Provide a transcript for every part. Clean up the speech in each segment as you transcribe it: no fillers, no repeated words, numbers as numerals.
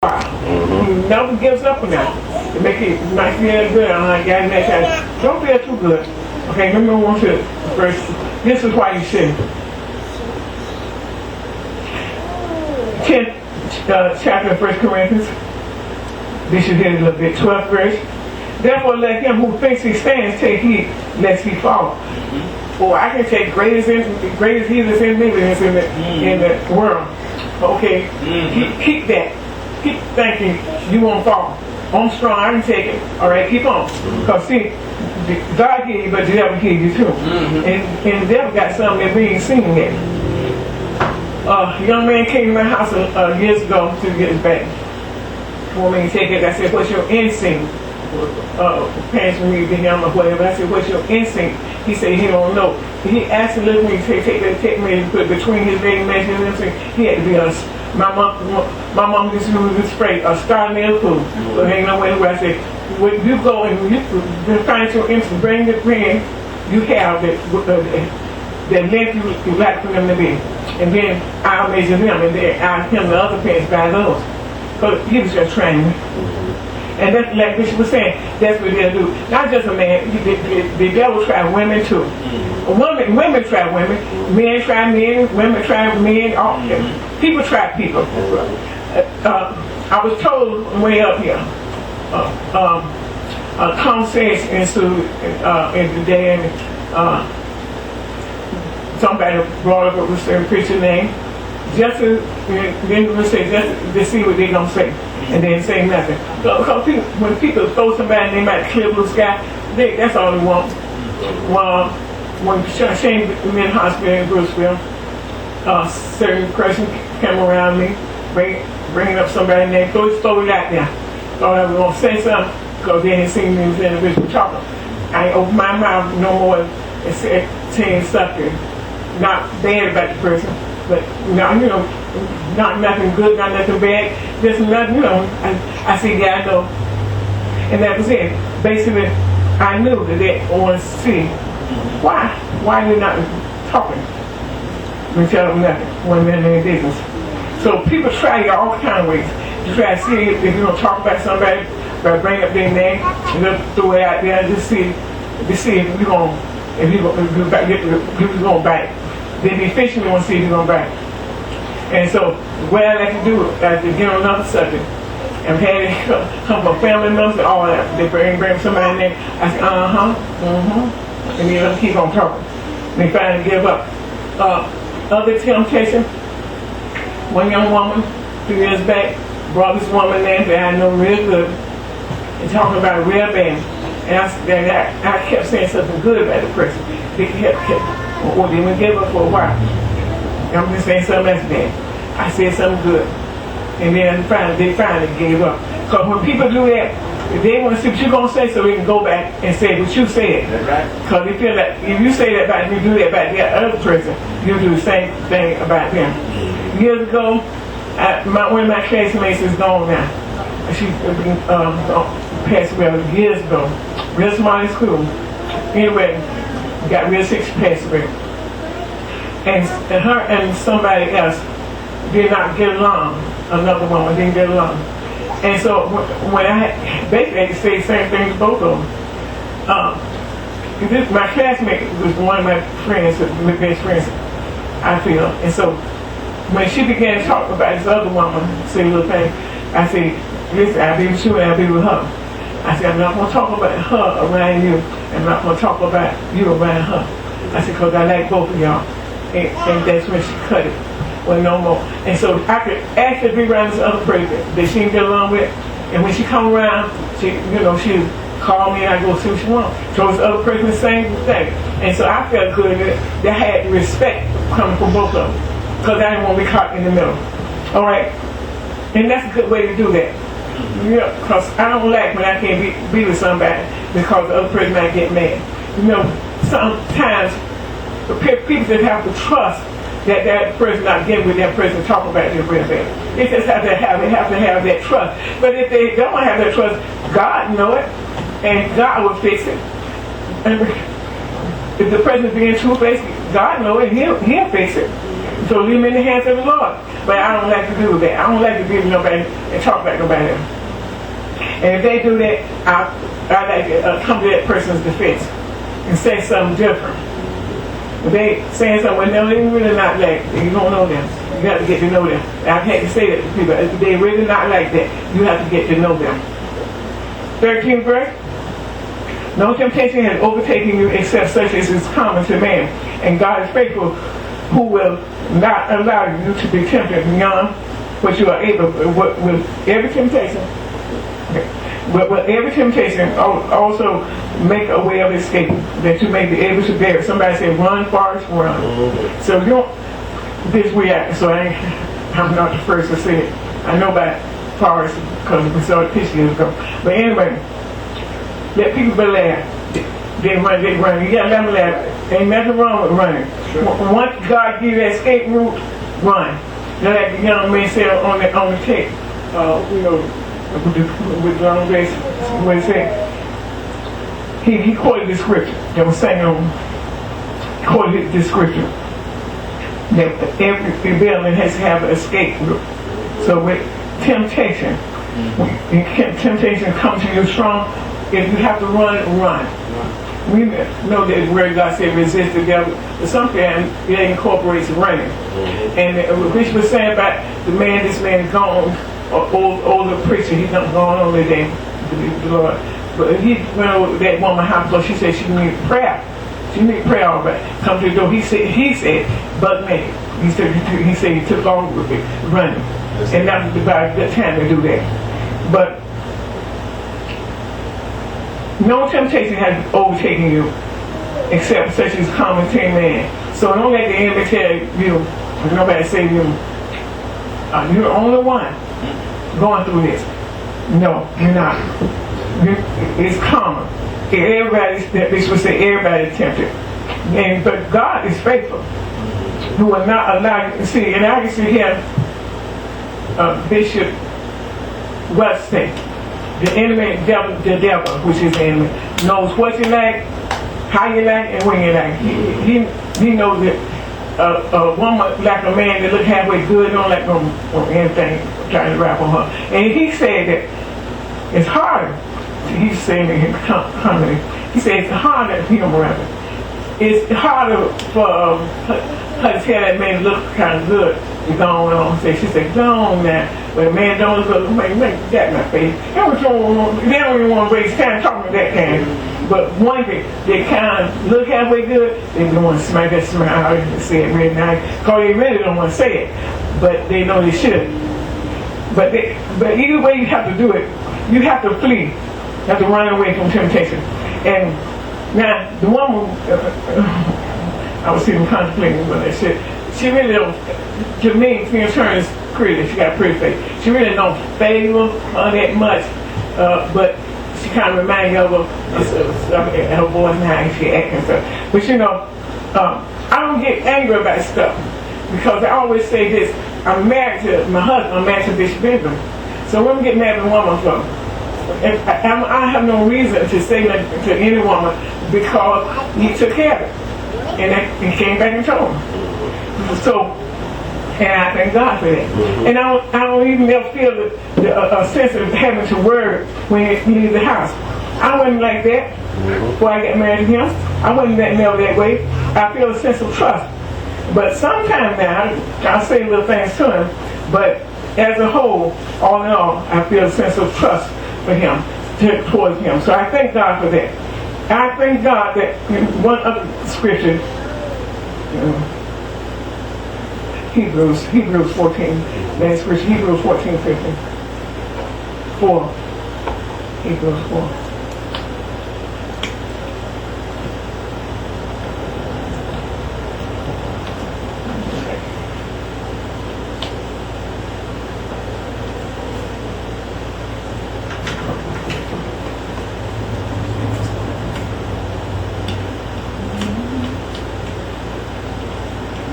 He never gives up on that. It make it nice feel good. I'm like, God, next time, don't feel too good. Okay, let me move on to verse. This is why you sin. 10th chapter of 1 Corinthians. This is here a little bit. 12th verse. Therefore, let him who thinks he stands take heed lest he fall. Or I can take greatest he that's in me than in the world. Okay, keep that. Keep thinking you won't fall. I'm strong, I can take it. Alright, keep on. Because see, God gave you, but the devil gave you too. And the devil got something that we ain't seen yet. A young man came to my house years ago to get his back. Want me to take it. I said, what's your instinct? Parents for me to him or whatever. I said, what's your instinct? He said he don't know. He asked to look at me to take me and put between his leg and everything. He had to be us. My mom just used this phrase, a star nail food. So ain't no way where I said, when you go and you find your instinct, bring the friend you have that length you like for them to be. And then I'll measure them and then I'll him the other parents by those. But he was just trying me. And that's like Bishop was saying, that's what they'll do. Not just a man, the devil try women too. Women try women, men try men, women try men, all people try people. I was told way up here, a conversation ensued in the day, and somebody brought up a certain preacher name, just to see what they're going to say. And then say nothing. So when people throw somebody and they might clear blue sky, that's all they want. When Shane was in hospital in Bruceville, a certain person came around me, bringing up somebody's name, throw it out there. Thought I was going to say something, because they didn't see me as an individual talking. I ain't opened my mouth no more and saying something not bad about the person, but not nothing good, not nothing bad, just nothing, I said, yeah, I know. And that was it. Basically, I knew that they wanted to see why you're not talking. We tell them nothing, one man in business. So people try you all kind of ways to try to see if you're going to talk about somebody, by bring up their name, and just throw it out there and just see if you're going to bite. They be fishing, they want to see if you're going to bite. And so, what I like to do is to get on another subject. And had it come from family members and all that. They bring somebody in. I say, and then keep on talking. They finally give up. Other temptation, one young woman, 2 years back, brought this woman in that I know real good, and talking about a real bad. And I kept saying something good about the person. They kept or they would give up for a while. I'm just saying something else bad. I said something good. And then they finally gave up. Because when people do that, they want to see what you're going to say so they can go back and say what you said. Because they feel like if you say that about you do that about the other person, you do the same thing about them. Years ago, one of my classmates is gone now. She passed away years ago. Real smart in school. Anyway, got real sick, she passed away. And her and somebody else did not get along. Another woman didn't get along. And so when I basically had to say the same thing to both of them. My classmate was one of my friends, my best friends, I feel. And so when she began to talk about this other woman, say little thing, I said, listen, I'll be with you and I'll be with her. I said, I'm not going to talk about her around you. I'm not going to talk about you around her. I said, because I like both of y'all. And that's when she cut it. Well, no more. And so I could actually be around this other person that she didn't get along with. And when she come around, she call me and I go see what she wants. So this other person the same thing. And so I felt good that I had respect coming from both of them. Because I didn't want to be caught in the middle. All right? And that's a good way to do that. Yeah, because I don't like when I can't be with somebody because the other person might get mad. Sometimes people just have to trust that person not getting with that person talking about their real bad. They just have to have that trust. But if they don't have that trust, God know it, and God will fix it. And if the person is being too faced, God know it, He'll fix it. So leave them in the hands of the Lord. But I don't like to do that. I don't like to be with nobody and talk about nobody else. And if they do that, I like to come to that person's defense and say something different. If they saying something, well, no, they really not like that. You don't know them. You have to get to know them. I've had to say that to people. If they really not like that, you have to get to know them. 13th verse. No temptation has overtaken you except such as is common to man. And God is faithful, who will not allow you to be tempted beyond what you are able with every temptation. But with every temptation, also make a way of escape that you may be able to bear. Somebody said, run, Forrest, run. So you don't disreact. So I'm not the first to say it. I know about Forrest because we saw the picture years ago. But anyway, let people believe. They run. You gotta let them laugh. Ain't nothing wrong with running. Sure. Once God gives you that escape route, run. Now that the young man said on the tape, with John Grace, what he said, he quoted the scripture that was saying quoted the scripture that every rebellion has to have an escape route. So with temptation, when temptation comes to you strong, if you have to run, run. We know that the word God said resist the devil, but sometimes it incorporates running. And what Bishop was saying about this man is gone, older preacher, he's not gone on today, the Lord. But he went over that woman's house, she said she needed prayer. She needed prayer all right. Come to the door. He said, but man, he said he took off with it, running. And that was about a good time to do that. But no temptation has overtaken you except such as common to man. So don't let the enemy tell you, nobody say you're the only one going through this. No, you're not. It's common. This would say everybody's tempted. But God is faithful, who will not allow you to see. And I can see here, Bishop Weston, the enemy, the devil, which is the enemy, knows what you like, how you like, and when you like. He knows that a woman like a man that look halfway good, don't like on anything trying to rap on her. And he said that it's harder. He's saying in his comedy, he said it's harder, it's harder for her to tell that man look kind of good. He's going on. She said, go on now. But a man don't look, make that my face. They don't even want to waste time talking to that kind. But one thing, they kind of look halfway good, they don't want to smack that smile out and say it really nice. Because they really don't want to say it. But they know they should. But either way you have to do it, you have to flee. You have to run away from temptation. And now, the woman, I was even contemplating what I said. She really don't, to me, Tina Turner's pretty, she got a pretty face. She really don't favor her that much, but she kind of reminds me of her voice and how she acts and stuff. But I don't get angry about stuff, because I always say this, I'm married to my husband, I'm married to Prophetess Benjamin. So when we get mad at a woman from, I have no reason to say nothing to any woman because he took care of it. And he came back and told me. So, and I thank God for that. And I don't even ever feel a sense of having to worry when he leaves the house. I wasn't like that before I got married to him. I wasn't never that way. I feel a sense of trust. But sometimes now, I'll say little things to him, but as a whole, all in all, I feel a sense of trust for him, towards him. So I thank God for that. I thank God that one other scripture, Hebrews 14, that scripture, Hebrews 14, 15. 4. Hebrews 4.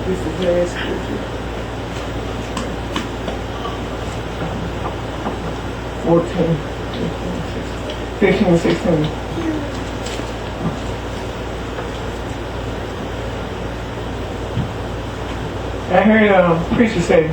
This is the last scripture. 14, 15, and 16. I heard a preacher say,